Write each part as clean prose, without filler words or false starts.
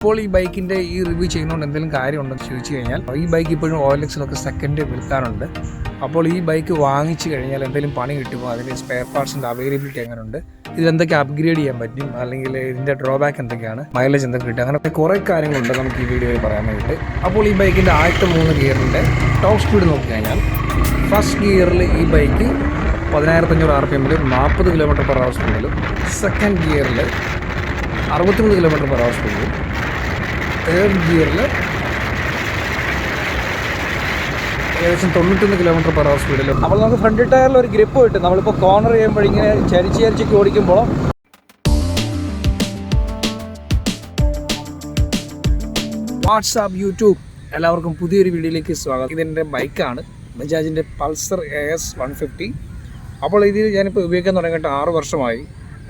ഇപ്പോൾ ഈ ബൈക്കിൻ്റെ ഈ റിവ്യൂ ചെയ്യുന്നതുകൊണ്ട് എന്തെങ്കിലും കാര്യമുണ്ടെന്ന് ചോദിച്ചു കഴിഞ്ഞാൽ ഈ ബൈക്ക് ഇപ്പോഴും OLXലൊക്കെ സെക്കൻഡ് വിൽക്കാറുണ്ട്. അപ്പോൾ ഈ ബൈക്ക് വാങ്ങിച്ചു കഴിഞ്ഞാൽ എന്തെങ്കിലും പണി കിട്ടുമോ, അതിൻ്റെ സ്പെയർ പാർട്സിൻ്റെ അവൈലബിലിറ്റി എങ്ങനെയുണ്ട്, ഇതിലെന്തൊക്കെ അപ്ഗ്രേഡ് ചെയ്യാൻ പറ്റും, അല്ലെങ്കിൽ ഇതിൻ്റെ ഡ്രോബാക്ക് എന്തൊക്കെയാണ്, മൈലേജ് എന്തൊക്കെ കിട്ടും, അങ്ങനെ കുറേ കാര്യങ്ങളുണ്ട് നമുക്ക് ഈ വീഡിയോയിൽ പറയാൻ വേണ്ടിയിട്ട്. അപ്പോൾ ഈ ബൈക്കിൻ്റെ ആദ്യത്തെ 3 ഗിയറിൻ്റെ ടോപ്പ് സ്പീഡ് നോക്കിക്കഴിഞ്ഞാൽ ഫസ്റ്റ് ഗിയറിൽ ഈ ബൈക്ക് 11500 RPM 40 km/h സ്പീഡിലും, സെക്കൻഡ് ഗിയറിൽ 63 km/h സ്പീഡിലും, തേർഡ് ഗിയറിൽ ഏകദേശം 91 km/h സ്പീഡിലും. അപ്പോൾ നമുക്ക് ഫ്രണ്ട് ടയറിൽ ഒരു ഗ്രിപ്പ് കിട്ടും. നമ്മളിപ്പോൾ കോർണർ ചെയ്യുമ്പോൾ ഇങ്ങനെ ചരിച്ചൊക്കെ ഓടിക്കുമ്പോൾ. വാട്സാപ്പ് യൂട്യൂബ് എല്ലാവർക്കും പുതിയൊരു വീഡിയോയിലേക്ക് സ്വാഗതം. ഇതെൻ്റെ ബൈക്കാണ്, ബജാജിൻ്റെ പൾസർ AS 150. അപ്പോൾ ഇതിൽ ഞാനിപ്പോൾ ഉപയോഗിക്കാൻ തുടങ്ങിയിട്ട് 6 വർഷമായി.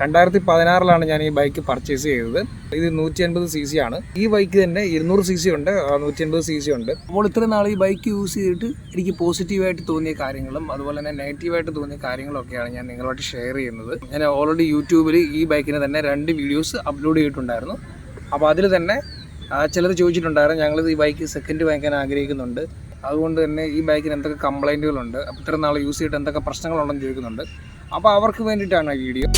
2016 ഞാൻ ഈ ബൈക്ക് പർച്ചേസ് ചെയ്തത്. ഇത് 180 cc ആണ്. ഈ ബൈക്ക് തന്നെ 200 cc ഉണ്ട്, 180 cc ഉണ്ട്. അപ്പോൾ ഇത്രയും നാൾ ഈ ബൈക്ക് യൂസ് ചെയ്തിട്ട് എനിക്ക് പോസിറ്റീവായിട്ട് തോന്നിയ കാര്യങ്ങളും അതുപോലെ തന്നെ നെഗറ്റീവായിട്ട് തോന്നിയ കാര്യങ്ങളൊക്കെയാണ് ഞാൻ നിങ്ങളുമായിട്ട് ഷെയർ ചെയ്യുന്നത്. ഞാൻ ഓൾറെഡി യൂട്യൂബിൽ ഈ ബൈക്കിന് തന്നെ 2 വീഡിയോസ് അപ്ലോഡ് ചെയ്തിട്ടുണ്ടായിരുന്നു. അപ്പോൾ അതിൽ തന്നെ ചിലർ ചോദിച്ചിട്ടുണ്ടായിരുന്നു, ഞങ്ങളിത് ഈ ബൈക്ക് സെക്കൻഡ് വാങ്ങിക്കാൻ ആഗ്രഹിക്കുന്നുണ്ട്, അതുകൊണ്ട് തന്നെ ഈ ബൈക്കിന് എന്തൊക്കെ കംപ്ലൈൻറ്റുകളുണ്ട്, അപ്പോൾ ഇത്രയും നാൾ യൂസ് ചെയ്തിട്ട് എന്തൊക്കെ പ്രശ്നങ്ങളുണ്ടെന്ന് ചോദിക്കുന്നുണ്ട്. അപ്പോൾ അവർക്ക് വേണ്ടിയിട്ടാണ് ഈ വീഡിയോ.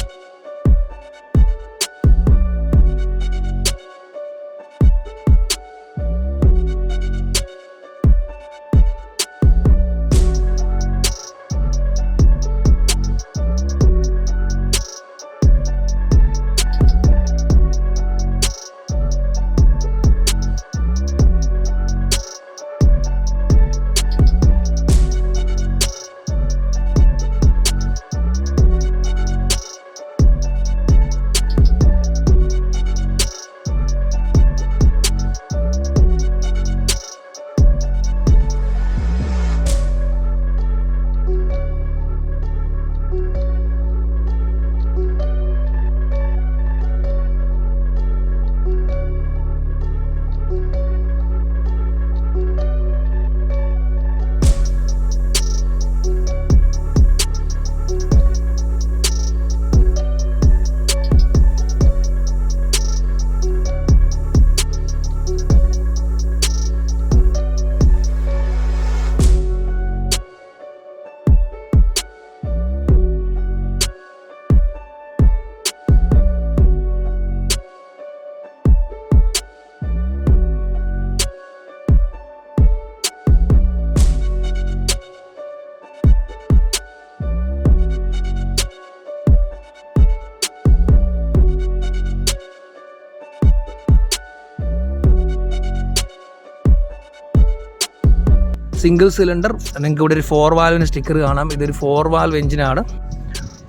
സിംഗിൾ സിലിണ്ടർ, നിങ്ങൾക്ക് ഇവിടെ ഒരു 4 വാൽവിന് സ്റ്റിക്കർ കാണാം. ഇതൊരു 4 വാൽവ് എഞ്ചിനാണ്.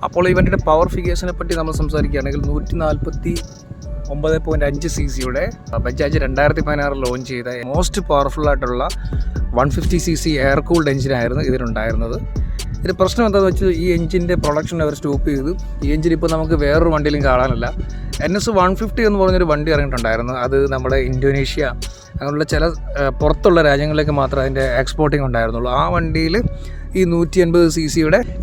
അപ്പോൾ ഈ വണ്ടിയുടെ പവർ ഫിഗേഴ്സിനെ പറ്റി നമ്മൾ സംസാരിക്കുകയാണെങ്കിൽ 149.5 cc ബജാജ് 2016 ലോഞ്ച് ചെയ്ത മോസ്റ്റ് പവർഫുൾ ആയിട്ടുള്ള 150 cc എയർ കൂൾഡ് എഞ്ചിനായിരുന്നു ഇതിനുണ്ടായിരുന്നത്. ഇതിൻ്റെ പ്രശ്നം എന്താണെന്ന് വെച്ചാൽ ഈ എഞ്ചിൻ്റെ പ്രൊഡക്ഷൻ അവർ സ്റ്റോപ്പ് ചെയ്തു. ഈ എഞ്ചിൻ ഇപ്പോൾ നമുക്ക് വേറൊരു വണ്ടിയിലും കാണാനില്ല. NS 150 എന്ന് പറഞ്ഞൊരു വണ്ടി ഇറങ്ങിയിട്ടുണ്ടായിരുന്നു. അത് നമ്മുടെ ഇന്തോനേഷ്യ അങ്ങനെയുള്ള ചില പുറത്തുള്ള രാജ്യങ്ങളിലേക്ക് മാത്രമേ അതിൻ്റെ എക്സ്പോർട്ടിങ് ഉണ്ടായിരുന്നുള്ളൂ. ആ വണ്ടിയിൽ ഈ 180 cc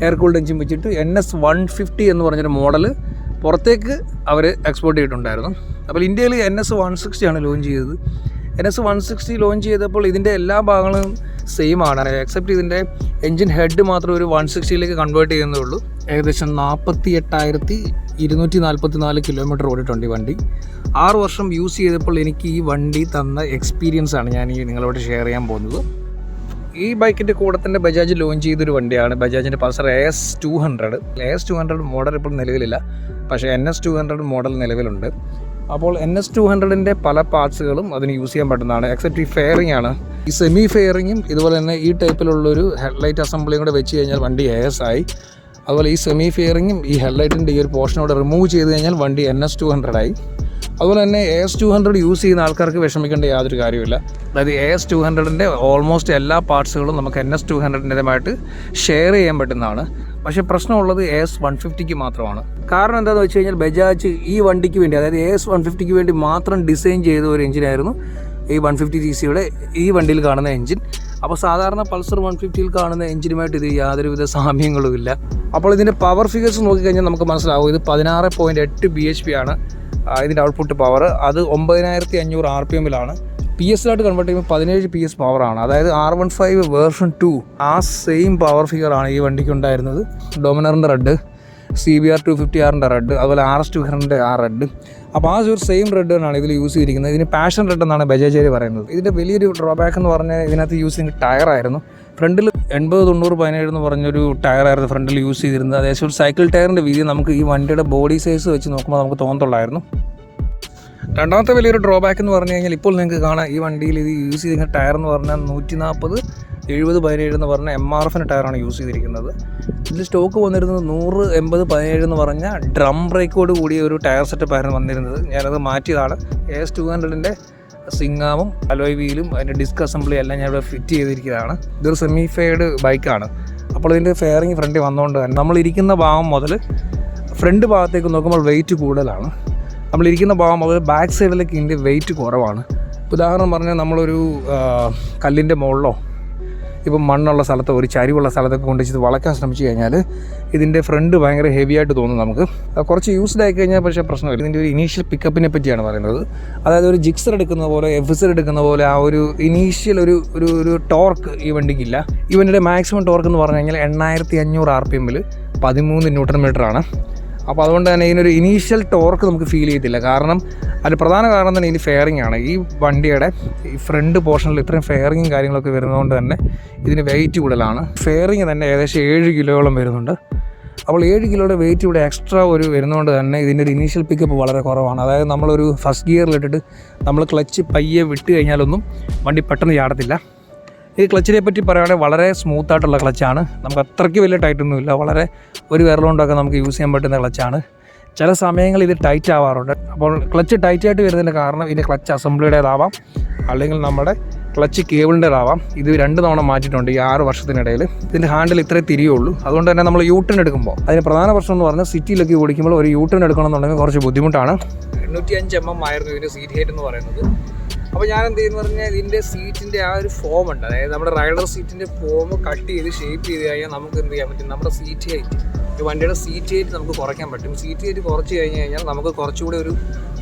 എയർ കൂൾഡ് എഞ്ചിൻ വെച്ചിട്ട് NS 150 എന്ന് പറഞ്ഞൊരു മോഡൽ പുറത്തേക്ക് അവർ എക്സ്പോർട്ട് ചെയ്തിട്ടുണ്ടായിരുന്നു. അപ്പോൾ ഇന്ത്യയിൽ NS 160 ആണ് ലോഞ്ച് ചെയ്തത്. NS 160 ലോഞ്ച് ചെയ്തപ്പോൾ ഇതിൻ്റെ എല്ലാ ഭാഗങ്ങളും സെയിം ആണ്, എക്സെപ്റ്റ് ഇതിൻ്റെ എൻജിൻ ഹെഡ് മാത്രം ഒരു 160ലേക്ക് കൺവേർട്ട് ചെയ്യുന്നേ ഉള്ളൂ. ഏകദേശം 48,244 കിലോമീറ്റർ ഓടിയിട്ടുണ്ട് ഈ വണ്ടി. 6 വർഷം യൂസ് ചെയ്തപ്പോൾ എനിക്ക് ഈ വണ്ടി തന്ന എക്സ്പീരിയൻസ് ആണ് ഞാൻ ഈ നിങ്ങളോട് ഷെയർ ചെയ്യാൻ പോകുന്നത്. ഈ ബൈക്കിൻ്റെ കൂടെ തന്നെ ബജാജ് ലോഞ്ച് ചെയ്തൊരു വണ്ടിയാണ് ബജാജിൻ്റെ പൾസർ AS 200. AS 200 മോഡൽ ഇപ്പോൾ നിലവിലില്ല, പക്ഷേ NS 200 മോഡൽ നിലവിലുണ്ട്. അപ്പോൾ NS 200ൻ്റെ പല പാർട്സുകളും അതിന് യൂസ് ചെയ്യാൻ പറ്റുന്നതാണ്, എക്സെപ്റ്റ് ഈ ഫെയറിംഗ് ആണ്. ഈ സെമി ഫെയറിങ്ങും ഇതുപോലെ തന്നെ ഈ ടൈപ്പിലുള്ളൊരു ഹെഡ്ലൈറ്റ് അസംബ്ലിയും കൂടെ വെച്ച് കഴിഞ്ഞാൽ വണ്ടി AS ആയി. അതുപോലെ ഈ സെമി ഫെയറിങ്ങും ഈ ഹെഡ്ലൈറ്റിൻ്റെ ഈ ഒരു പോർഷനോടെ റിമൂവ് ചെയ്ത് കഴിഞ്ഞാൽ വണ്ടി NS 200 ആയി. അതുപോലെ തന്നെ AS 200 യൂസ് ചെയ്യുന്ന ആൾക്കാർക്ക് വിഷമിക്കേണ്ട യാതൊരു കാര്യമില്ല. അതായത് AS 200ൻ്റെ ഓൾമോസ്റ്റ് എല്ലാ പാർട്സുകളും നമുക്ക് NS 200ൻ്റെതുമായിട്ട് ഷെയർ ചെയ്യാൻ പറ്റുന്നതാണ്. പക്ഷേ പ്രശ്നമുള്ളത് AS 150ക്ക് മാത്രമാണ്. കാരണം എന്താണെന്ന് വെച്ച് കഴിഞ്ഞാൽ ബജാജ് ഈ വണ്ടിക്ക് വേണ്ടി, അതായത് AS 150ക്ക് വേണ്ടി മാത്രം ഡിസൈൻ ചെയ്ത ഒരു എഞ്ചിനായിരുന്നു ഈ 150 cc ഈ വണ്ടിയിൽ കാണുന്ന എഞ്ചിൻ. അപ്പോൾ സാധാരണ പൾസർ 150യിൽ കാണുന്ന എഞ്ചിനുമായിട്ട് ഇത് യാതൊരുവിധ സാമ്യങ്ങളുമില്ല. അപ്പോൾ ഇതിൻ്റെ പവർ ഫിഗേഴ്സ് നോക്കിക്കഴിഞ്ഞാൽ നമുക്ക് മനസ്സിലാവും. ഇത് 16.8 bhp ആണ്. ഇതിൻ്റെ ഔട്ട്പുട്ട് പവർ. അത് 9500 RPM-ലാണ്. PS-ലായിട്ട് കൺവേർട്ട് ചെയ്യുമ്പോൾ 17 PS പവറാണ്. അതായത് R15 വേർഷൻ 2 ആ സെയിം പവർ ഫിഗറാണ് ഈ വണ്ടിക്ക് ഉണ്ടായിരുന്നത്. ഡൊമിനറിൻ്റെ റെഡ്, CBR 250R റെഡ്, അതുപോലെ RS 200 ആ റെഡ്. അപ്പോൾ ആ ഒരു സെയിം റെഡ് തന്നെയാണ് ഇതിൽ യൂസ് ചെയ്തിരിക്കുന്നത്. ഇതിന് പാഷൻ റെഡ് എന്നാണ് ബജാജ് പറയുന്നത്. ഇതിൻ്റെ വലിയൊരു ഡ്രോബാക്ക് എന്ന് പറഞ്ഞാൽ ഇതിനകത്ത് യൂസ് ചെയ്യുന്ന ടയറായിരുന്നു. ഫ്രണ്ടിൽ 80-90-17 എന്ന് പറഞ്ഞൊരു ടയറായിരുന്നു ഫ്രണ്ടിൽ യൂസ് ചെയ്തിരുന്നത്. അതായത് ഒരു സൈക്കിൾ ടയറിൻ്റെ വീതി നമുക്ക് ഈ വണ്ടിയുടെ ബോഡി സൈസ് വെച്ച് നോക്കുമ്പോൾ നമുക്ക് തോന്നത്തുള്ളായിരുന്നു. രണ്ടാമത്തെ വലിയൊരു ഡ്രോബാക്ക് എന്ന് പറഞ്ഞു കഴിഞ്ഞാൽ ഇപ്പോൾ നിങ്ങൾക്ക് കാണാം ഈ വണ്ടിയിൽ ഇത് യൂസ് ചെയ്തിരിക്കുന്ന ടയർ എന്ന് പറഞ്ഞാൽ 140/70-17 എന്ന് പറഞ്ഞ MRF ടയറാണ് യൂസ് ചെയ്തിരിക്കുന്നത്. ഇതിൽ സ്റ്റോക്ക് വന്നിരുന്നത് 100/80-17 എന്ന് പറഞ്ഞ ഡ്രം ബ്രേക്കോട് കൂടിയ ഒരു ടയർ സെറ്റപ്പായിരുന്നു വന്നിരുന്നത്. ഞാനത് മാറ്റിയതാണ്. AS 200-ൻ്റെ സിംഗാമും അലോയ് വീലും അതിൻ്റെ ഡിസ്ക് അസംബ്ലി എല്ലാം ഞാൻ ഇവിടെ ഫിറ്റ് ചെയ്തിരിക്കുന്നതാണ്. ഇതൊരു സെമി ഫെയർഡ് ബൈക്കാണ്. അപ്പോൾ ഇതിൻ്റെ ഫെയറിങ് ഫ്രണ്ടിൽ വന്നുകൊണ്ട് തന്നെ നമ്മളിരിക്കുന്ന ഭാഗം മുതൽ ഫ്രണ്ട് ഭാഗത്തേക്ക് നോക്കുമ്പോൾ വെയിറ്റ് കൂടുതലാണ്. നമ്മളിരിക്കുന്ന ഭാഗം മുതൽ ബാക്ക് സൈഡിലേക്ക് ഇതിൻ്റെ വെയിറ്റ് കുറവാണ്. ഉദാഹരണം പറഞ്ഞാൽ നമ്മളൊരു കല്ലിൻ്റെ മുകളിലോ ഇപ്പം മണ്ണുള്ള സ്ഥലത്തോ ഒരു ചരിവുള്ള സ്ഥലത്തൊക്കെ കൊണ്ടുവച്ച് വളയ്ക്കാൻ ശ്രമിച്ചു കഴിഞ്ഞാൽ ഇതിൻ്റെ ഫ്രണ്ട് ഭയങ്കര ഹെവി ആയിട്ട് തോന്നും നമുക്ക്. കുറച്ച് യൂസ്ഡ് ആയി കഴിഞ്ഞാൽ പക്ഷേ പ്രശ്നമില്ല. ഇതിൻ്റെ ഒരു ഇനീഷ്യൽ പിക്കപ്പിനെ പറ്റിയാണ് പറയുന്നത്. അതായത് ഒരു ജിക്സർ എടുക്കുന്ന പോലെ FZ എടുക്കുന്ന പോലെ ആ ഒരു ഇനീഷ്യൽ ഒരു ടോർക്ക് ഈ വണ്ടിക്കില്ല. ഈ വണ്ടിയുടെ മാക്സിമം ടോർക്ക് എന്ന് പറഞ്ഞു കഴിഞ്ഞാൽ 8500 RPM-ൽ 13 Nm ആണ്. അപ്പോൾ അതുകൊണ്ട് തന്നെ ഇതിനൊരു ഇനീഷ്യൽ ടോർക്ക് നമുക്ക് ഫീൽ ചെയ്യത്തില്ല. കാരണം അതിന് പ്രധാന കാരണം തന്നെ ഇതിന് ഫെയറിംഗ് ആണ്. ഈ വണ്ടിയുടെ ഈ ഫ്രണ്ട് പോർഷനിൽ ഇത്രയും ഫെയറിങ്ങും കാര്യങ്ങളൊക്കെ വരുന്നതുകൊണ്ട് തന്നെ ഇതിന് വെയിറ്റ് കൂടുതലാണ്. ഫെയറിങ് തന്നെ ഏകദേശം 7 കിലോയോളം വരുന്നുണ്ട്. അപ്പോൾ 7 കിലോയുടെ വെയിറ്റ് ഇവിടെ എക്സ്ട്രാ വരുന്നതുകൊണ്ട് തന്നെ ഇതിൻ്റെ ഒരു ഇനീഷ്യൽ പിക്കപ്പ് വളരെ കുറവാണ്. അതായത് നമ്മളൊരു ഫസ്റ്റ് ഗിയറിലിട്ടിട്ട് നമ്മൾ ക്ലച്ച് പയ്യെ വിട്ട് കഴിഞ്ഞാലൊന്നും വണ്ടി പെട്ടെന്ന് ചാടത്തില്ല. ഈ ക്ലച്ചിനെ പറ്റി പറയുകയാണെങ്കിൽ വളരെ സ്മൂത്തായിട്ടുള്ള ക്ലച്ചാണ്. നമുക്ക് അത്രയ്ക്ക് വലിയ ടൈറ്റൊന്നുമില്ല. വളരെ ഒരു വിരലുകൊണ്ടൊക്കെ നമുക്ക് യൂസ് ചെയ്യാൻ പറ്റുന്ന ക്ലച്ചാണ്. ചില സമയങ്ങളിൽ ഇത് ടൈറ്റ് ആവാറുണ്ട്. അപ്പോൾ ക്ലച്ച് ടൈറ്റായിട്ട് വരുന്നതിൻ്റെ കാരണം ഇതിൻ്റെ ക്ലച്ച് അസംബ്ലിയുടേതാവാം, അല്ലെങ്കിൽ നമ്മുടെ ക്ലച്ച് കേബിളിൻ്റേതാവാം. ഇത് 2 തവണ മാറ്റിയിട്ടുണ്ട് ഈ 6 വർഷത്തിനിടയിൽ. ഇതിൻ്റെ ഹാൻഡിൽ ഇത്രേ തിരിയുള്ളൂ. അതുകൊണ്ട് തന്നെ നമ്മൾ യൂട്ടേൺ എടുക്കുമ്പോൾ അതിന് പ്രധാന പ്രശ്നം എന്ന് പറഞ്ഞാൽ സിറ്റിയിലൊക്കെ ഓടിക്കുമ്പോൾ ഒരു യൂട്ടേൺ എടുക്കണമെന്നുണ്ടെങ്കിൽ കുറച്ച് ബുദ്ധിമുട്ടാണ്. 805 mm ആയിരുന്നു ഇതിൻ്റെ സീറ്റ് ഹൈറ്റ് എന്ന് പറയുന്നത്. അപ്പോൾ ഞാൻ എന്ത് ചെയ്യുന്നു പറഞ്ഞാൽ ഇതിൻ്റെ സീറ്റിൻ്റെ ആ ഒരു ഫോം ഉണ്ട്. അതായത് നമ്മുടെ റൈഡർ സീറ്റിൻ്റെ ഫോം കട്ട് ചെയ്ത് ഷേപ്പ് ചെയ്ത് കഴിഞ്ഞാൽ നമുക്ക് എന്ത് ചെയ്യാൻ പറ്റും, നമ്മുടെ സീറ്റ് ഹൈറ്റ്, ഈ വണ്ടിയുടെ സീറ്റ് ഹൈറ്റ് നമുക്ക് കുറയ്ക്കാൻ പറ്റും. സീറ്റ് ഹൈറ്റ് കുറച്ച് കഴിഞ്ഞ് കഴിഞ്ഞാൽ നമുക്ക് കുറച്ചുകൂടി ഒരു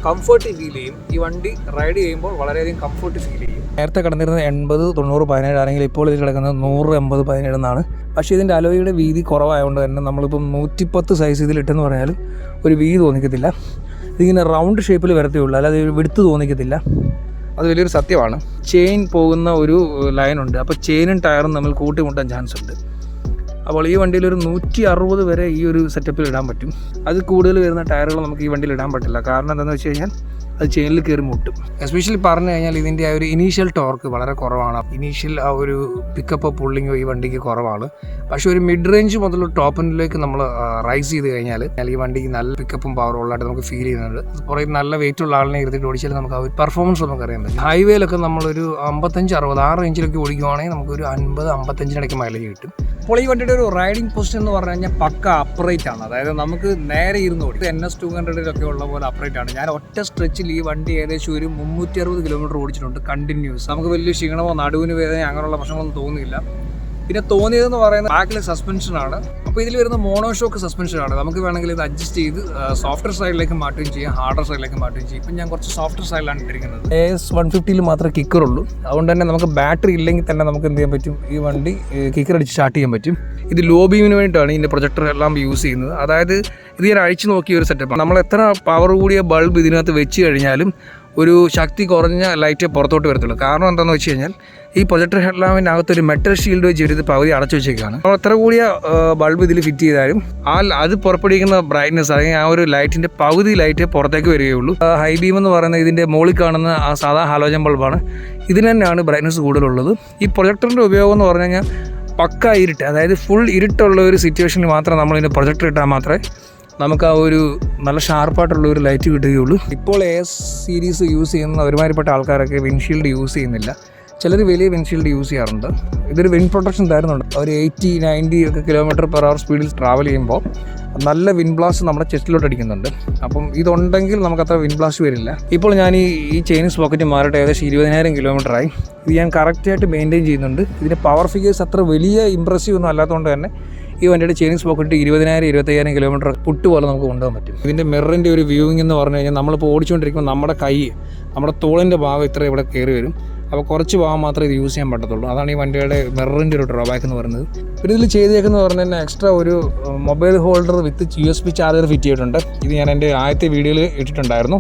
കംഫർട്ട് ഫീൽ ചെയ്യും. ഈ വണ്ടി റൈഡ് ചെയ്യുമ്പോൾ വളരെയധികം കംഫർട്ട് ഫീൽ ചെയ്യും. നേരത്തെ കിടന്നിരുന്നത് 80-90-17 ആണെങ്കിൽ ഇപ്പോൾ ഇത് കിടക്കുന്നത് 100-80-17 എന്നാണ്. പക്ഷേ ഇതിൻ്റെ അലോയുടെ വീതി കുറവായതുകൊണ്ട് തന്നെ നമ്മളിപ്പം 110 സൈസ് ഇതിലിട്ടെന്ന് പറഞ്ഞാലും ഒരു വീതി തോന്നിക്കത്തില്ല. ഇതിങ്ങനെ റൗണ്ട് ഷേപ്പിൽ വരത്തേയുള്ളൂ, അല്ലാതെ ഒരു വിടുത്ത് തോന്നിക്കത്തില്ല. അത് വലിയൊരു സത്യമാണ്. ചെയിൻ പോകുന്ന ഒരു ലൈനുണ്ട്. അപ്പോൾ ചെയിനും ടയറും തമ്മിൽ കൂട്ടിമുട്ടാൻ ചാൻസ് ഉണ്ട്. അപ്പോൾ ഈ വണ്ടിയിൽ ഒരു 160 വരെ ഈ ഒരു സെറ്റപ്പിൽ ഇടാൻ പറ്റും. അത് കൂടുതൽ വരുന്ന ടയറുകൾ നമുക്ക് ഈ വണ്ടിയിൽ ഇടാൻ പറ്റില്ല. കാരണം എന്താണെന്ന് വെച്ച് കഴിഞ്ഞാൽ അത് ചെയിനിൽ കയറി മുട്ടും. എസ്പെഷ്യലി പറഞ്ഞു കഴിഞ്ഞാൽ ഇതിൻ്റെ ആ ഒരു ഇനീഷ്യൽ ടോർക്ക് വളരെ കുറവാണ്. ഇനീഷ്യൽ ആ ഒരു പിക്കപ്പ് പുള്ളിങ്ങോ ഈ വണ്ടിക്ക് കുറവാണ്. പക്ഷേ ഒരു മിഡ് റേഞ്ച് മുതൽ ടോപ്പ് എൻഡിലേക്ക് നമ്മൾ റൈസ് ചെയ്ത് കഴിഞ്ഞാൽ ഈ വണ്ടിക്ക് നല്ല പിക്കപ്പും പവറും ഉള്ളതായിട്ട് നമുക്ക് ഫീൽ ചെയ്യുന്നുണ്ട്. കുറേ നല്ല വെയിറ്റ് ഉള്ള ആളിനെ ഇരുത്തിട്ട് ഓടിച്ചാൽ നമുക്ക് ആ ഒരു പെർഫോമൻസ് നമുക്ക് അറിയാൻ പറ്റും. ഹൈവേയിലൊക്കെ നമ്മളൊരു 55-60 ആ റേഞ്ചിലൊക്കെ ഓടിക്കുവാണെങ്കിൽ നമുക്കൊരു 50-55 മൈലേജ് കിട്ടും. അപ്പോൾ ഈ വണ്ടിയുടെ ഒരു റൈഡിംഗ് പൊസിഷൻ എന്ന് പറഞ്ഞു കഴിഞ്ഞാൽ പക്ക അപ്രൈറ്റ് ആണ്. അതായത് നമുക്ക് നേരെ ഇരുന്ന് ഓടി NS 200-ലൊക്കെ ഉള്ള പോലെ അപ്രൈറ്റ് ആണ്. ഞാൻ ഒറ്റ സ്ട്രെച്ചിൽ ഈ വണ്ടി ഏകദേശം ഒരു 360 കിലോമീറ്റർ ഓടിച്ചിട്ടുണ്ട് കണ്ടിന്യൂസ്. നമുക്ക് വലിയ ക്ഷീണമോ നടുവിന് വേദന അങ്ങനെയുള്ള പ്രശ്നങ്ങളൊന്നും തോന്നിയില്ല. പിന്നെ തോന്നിയതെന്ന് പറയുന്നത് ബാക്കിലെ സസ്പെൻഷനാണ്. അപ്പോൾ ഇതിൽ വരുന്ന മോണോഷോക്ക് സസ്പെൻഷനാണ്. നമുക്ക് വേണമെങ്കിൽ ഇത് അഡ്ജസ്റ്റ് ചെയ്ത് സോഫ്റ്റ്വെയർ സൈഡിലേക്ക് മാറ്റുകയും ചെയ്യാം, ഹാർഡർ സൈഡിലേക്ക് മാറ്റുകയും ചെയ്യും. ഇപ്പം ഞാൻ കുറച്ച് സോഫ്റ്റ്വെയർ സൈഡിലാണ് ഇട്ടിരിക്കുന്നത്. AS 150-ൽ മാത്രമേ കിക്കറുള്ളൂ. അതുകൊണ്ട് തന്നെ നമുക്ക് ബാറ്ററി ഇല്ലെങ്കിൽ തന്നെ നമുക്ക് എന്ത് ചെയ്യാൻ പറ്റും, ഈ വണ്ടി കിക്കർ അടിച്ച് സ്റ്റാർട്ട് ചെയ്യാൻ പറ്റും. ഇത് ലോ ബീമിന് വേണ്ടിയിട്ടാണ് ഇതിൻ്റെ പ്രൊജക്ടർ എല്ലാം യൂസ് ചെയ്യുന്നത്. അതായത് ഇത് ഞാൻ അഴിച്ചു നോക്കിയ ഒരു സെറ്റപ്പാണ്. നമ്മൾ എത്ര പവർ കൂടിയ ബൾബ് ഇതിനകത്ത് വെച്ച് കഴിഞ്ഞാലും ഒരു ശക്തി കുറഞ്ഞ ലൈറ്റ് പുറത്തോട്ട് വരത്തുള്ളൂ. കാരണം എന്താണെന്ന് വെച്ച് കഴിഞ്ഞാൽ ഈ പ്രൊജക്ടർ ഹെഡ്ലാമ്പിൻ്റെ അകത്തൊരു മെറ്റൽ ഷീൽഡ് വെച്ച് പകുതി അടച്ചു വെച്ചേക്കാണ്. നമ്മൾ എത്ര കൂടിയ ബൾബ് ഇതിൽ ഫിറ്റ് ചെയ്താലും അത് പുറപ്പെടുവിക്കുന്ന ബ്രൈറ്റ്നസ് അല്ലെങ്കിൽ ആ ഒരു ലൈറ്റിൻ്റെ പകുതി ലൈറ്റ് പുറത്തേക്ക് വരികയുള്ളൂ. ഹൈ ബീം എന്ന് പറയുന്നത് ഇതിൻ്റെ മുകളിൽ കാണുന്ന ആ സാധാ ഹാലോജൻ ബൾബാണ്. ഇതിന് തന്നെയാണ് ബ്രൈറ്റ്നസ് കൂടുതലുള്ളത്. ഈ പ്രൊജക്ടറിൻ്റെ ഉപയോഗം എന്ന് പറഞ്ഞു കഴിഞ്ഞാൽ പക്ക ഇരുട്ട്, അതായത് ഫുൾ ഇരുട്ടുള്ള ഒരു സിറ്റുവേഷനിൽ മാത്രം നമ്മളിതിൻ്റെ പ്രൊജക്ടർ ഇട്ടാൽ മാത്രമേ നമുക്ക് ആ ഒരു നല്ല ഷാർപ്പായിട്ടുള്ള ഒരു ലൈറ്റ് കിട്ടുകയുള്ളൂ. ഇപ്പോൾ AS സീരീസ് യൂസ് ചെയ്യുന്ന ഒരുമാതിരിപ്പെട്ട ആൾക്കാരൊക്കെ വിൻഷീൽഡ് യൂസ് ചെയ്യുന്നില്ല. ചിലർ വലിയ വിൻഷീൽഡ് യൂസ് ചെയ്യാറുണ്ട്. ഇതൊരു വിൻ പ്രൊട്ടക്ഷൻ തരുന്നുണ്ട്. ഒരു 80-90 ഒക്കെ km/h സ്പീഡിൽ ട്രാവൽ ചെയ്യുമ്പോൾ നല്ല വിൻ ബ്ലാസ്റ്റ് നമ്മുടെ ചെസ്റ്റിലോട്ട് അടിക്കുന്നുണ്ട്. അപ്പം ഇതുണ്ടെങ്കിൽ നമുക്കത്ര വിൻ ബ്ലാസ്റ്റ് വരില്ല. ഇപ്പോൾ ഞാൻ ഈ ചെയിൻ പോക്കറ്റ് മാറിയിട്ട് ഏകദേശം 20,000 കിലോമീറ്ററായി. ഇത് ഞാൻ കറക്റ്റായിട്ട് മെയിൻറ്റെയിൻ ചെയ്യുന്നുണ്ട്. ഇതിൻ്റെ പവർ ഫിഗേഴ്സ് അത്ര വലിയ ഇമ്പ്രസീവ് ഒന്നും അല്ലാത്തതുകൊണ്ട് തന്നെ ഈ വണ്ടിയുടെ ചെയിനിങ് സ്പോക്കറ്റ് 20,000-25,000 കിലോമീറ്റർ പുട്ട് പോലെ നമുക്ക് കൊണ്ടുപോകാൻ പറ്റും. ഇതിൻ്റെ മിററിൻ്റെ ഒരു വ്യൂവിംഗ് എന്ന് പറഞ്ഞു കഴിഞ്ഞാൽ നമ്മളിപ്പോൾ ഓടിച്ചുകൊണ്ടിരിക്കുമ്പോൾ നമ്മുടെ തോളിൻ്റെ ഭാഗം ഇത്ര ഇവിടെ കയറി വരും. അപ്പോൾ കുറച്ച് ഭാഗം മാത്രമേ ഇത് യൂസ് ചെയ്യാൻ പറ്റത്തുള്ളൂ. അതാണ് ഈ വണ്ടിയുടെ മിററിൻ്റെ ഒരു ഡ്രോബാക്ക് എന്ന് പറയുന്നത്. പിന്നെ ഇതിൽ ചെയ്തേക്കെന്ന് പറഞ്ഞു കഴിഞ്ഞാൽ എക്സ്ട്രാ ഒരു മൊബൈൽ ഹോൾഡർ വിത്ത് USB ചാർജർ ഫിറ്റ് ചെയ്തിട്ടുണ്ട്. ഇത് ഞാൻ എൻ്റെ ആദ്യത്തെ വീഡിയോയിൽ ഇട്ടിട്ടുണ്ടായിരുന്നു.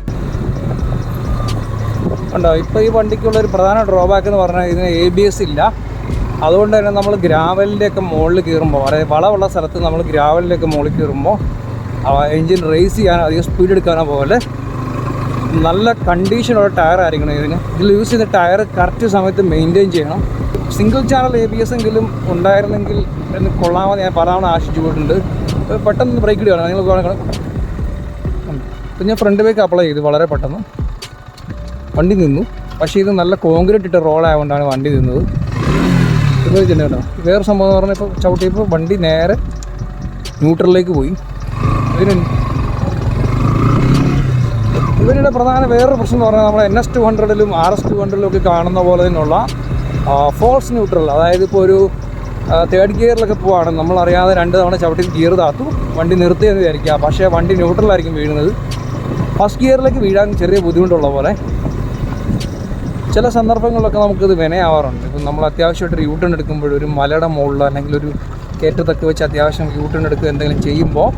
ഉണ്ടോ? ഇപ്പോൾ ഈ വണ്ടിക്കുള്ളൊരു പ്രധാന ഡ്രോബാക്ക് എന്ന് പറഞ്ഞാൽ ഇതിന് ABS ഇല്ല. അതുകൊണ്ട് തന്നെ നമ്മൾ ഗ്രാവലിൻ്റെയൊക്കെ മുകളിൽ കയറുമ്പോൾ, അതായത് വളമുള്ള സ്ഥലത്ത് നമ്മൾ ഗ്രാവലിൻ്റെയൊക്കെ മുകളിൽ കയറുമ്പോൾ എൻജിൻ റേസ് ചെയ്യാനോ അധികം സ്പീഡ് എടുക്കാനോ പോലെ നല്ല കണ്ടീഷനുള്ള ടയർ ആയിരിക്കണം ഇതിന്. ഇതിൽ യൂസ് ചെയ്ത ടയർ കറക്റ്റ് സമയത്ത് മെയിൻറ്റെയിൻ ചെയ്യണം. സിംഗിൾ ചാനൽ ABS എങ്കിലും ഉണ്ടായിരുന്നെങ്കിൽ എന്ന് കൊള്ളാമെന്ന് ഞാൻ പലതവണ ആശിച്ചു പോയിട്ടുണ്ട്. പെട്ടെന്ന് ബ്രേക്ക് ഇടുകയാണ്, നിങ്ങൾ കാണണം. ഇപ്പം ഞാൻ ഫ്രണ്ട് ബ്രേക്ക് അപ്ലൈ ചെയ്തു, വളരെ പെട്ടെന്ന് വണ്ടി നിന്നു. പക്ഷേ ഇത് നല്ല കോൺക്രീറ്റ് ഇട്ട റോഡായതുകൊണ്ടാണ് വണ്ടി നിന്നത്. ഇത് കേട്ടോ, വേറെ സംഭവം എന്ന് പറഞ്ഞാൽ ഇപ്പോൾ ചവിട്ടിയപ്പോൾ വണ്ടി നേരെ ന്യൂട്രലിലേക്ക് പോയി. ഇവരുടെ പ്രധാന വേറൊരു പ്രശ്നം എന്ന് പറഞ്ഞാൽ നമ്മൾ NS200-ലും RS200-ലും ഒക്കെ കാണുന്ന പോലെ തന്നെയുള്ള ഫോൾസ് ന്യൂട്രൽ. അതായത് ഇപ്പോൾ ഒരു തേർഡ് ഗിയറിലൊക്കെ പോവുകയാണ്, നമ്മളറിയാതെ 2 തവണ ചവിട്ടി ഗിയർ താത്തു വണ്ടി നിർത്തിയെന്ന് വിചാരിക്കുക. പക്ഷേ വണ്ടി ന്യൂട്രലായിരിക്കും വീഴുന്നത്. ഫസ്റ്റ് ഗിയറിലേക്ക് വീഴാൻ ചെറിയ ബുദ്ധിമുട്ടുള്ള പോലെ ചില സന്ദർഭങ്ങളിലൊക്കെ നമുക്കിത് വിനയാവാറുണ്ട്. ഇപ്പം നമ്മൾ അത്യാവശ്യമായിട്ട് യൂട്ടേൺ എടുക്കുമ്പോൾ ഒരു മലയുടെ മുകളിൽ അല്ലെങ്കിൽ ഒരു കയറ്റത്തൊക്കെ വെച്ച് അത്യാവശ്യം യൂട്ടേൺ എടുക്കുക എന്തെങ്കിലും ചെയ്യുമ്പോൾ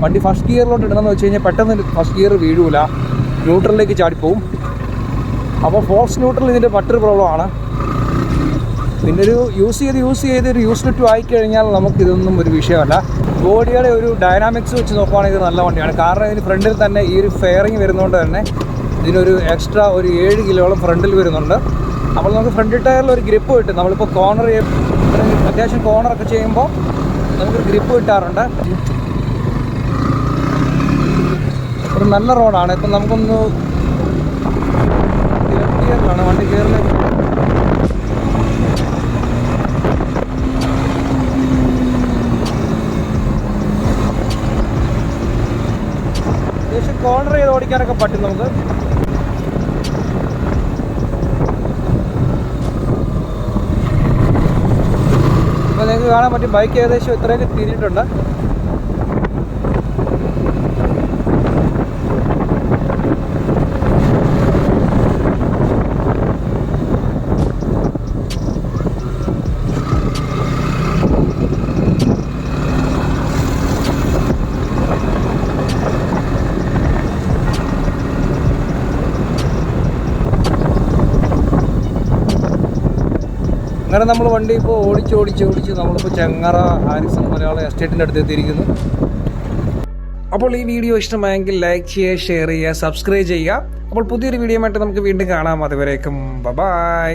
വണ്ടി ഫസ്റ്റ് ഗിയറിലോട്ട് ഇടണമെന്ന് വെച്ച് കഴിഞ്ഞാൽ പെട്ടെന്ന് ഫസ്റ്റ് ഗിയർ വീഴൂല, ന്യൂട്രലിലേക്ക് ചാടിപ്പോവും. അപ്പോൾ ഫോൾസ് ന്യൂട്രൽ ഇതിൻ്റെ മറ്റൊരു പ്രോബ്ലമാണ്. പിന്നെ ഒരു യൂസ് ചെയ്ത് ഒരു യൂസ്ഡ് ടു ആയിക്കഴിഞ്ഞാൽ നമുക്കിതൊന്നും ഒരു വിഷയമല്ല. ബോഡിയുടെ ഒരു ഡൈനാമിക്സ് വെച്ച് നോക്കുകയാണെങ്കിൽ ഇത് നല്ല വണ്ടിയാണ്. കാരണം ഇതിന് ഫ്രണ്ടിൽ തന്നെ ഈ ഒരു ഫെയറിങ് വരുന്നതുകൊണ്ട് തന്നെ ഇതിനൊരു എക്സ്ട്രാ ഒരു 7 കിലോളം ഫ്രണ്ടിൽ വരുന്നുണ്ട്. അപ്പോൾ നമുക്ക് ഫ്രണ്ട് ടയറിൽ ഒരു ഗ്രിപ്പ് കിട്ടും. നമ്മളിപ്പോൾ അത്യാവശ്യം കോർണറൊക്കെ ചെയ്യുമ്പോൾ നമുക്കൊരു ഗ്രിപ്പ് കിട്ടാറുണ്ട്. ഒരു നല്ല റോഡാണ്. ഇപ്പം നമുക്കൊന്ന് ഗിയറിലാണ് വണ്ടി ഗിയറിലേക്ക്. അത്യാവശ്യം കോർണർ ചെയ്ത് ഓടിക്കാനൊക്കെ പറ്റും നമുക്ക്. അപ്പോൾ നിങ്ങൾക്ക് കാണാൻ പറ്റും ബൈക്ക് ഏകദേശം ഇത്രയൊക്കെ തിരിഞ്ഞിട്ടുണ്ട്. അങ്ങനെ നമ്മൾ വണ്ടി ഇപ്പോൾ ഓടിച്ച് നമ്മളിപ്പോൾ ചെങ്ങറ ഹാരിസൺ മലയാളം എസ്റ്റേറ്റിൻ്റെ അടുത്ത് എത്തിയിരിക്കുന്നു. അപ്പോൾ ഈ വീഡിയോ ഇഷ്ടമായെങ്കിൽ ലൈക്ക് ചെയ്യുക, ഷെയർ ചെയ്യുക, സബ്സ്ക്രൈബ് ചെയ്യുക. അപ്പോൾ പുതിയൊരു വീഡിയോ ആയിട്ട് നമുക്ക് വീണ്ടും കാണാം. അതുവരേക്കും ബൈ.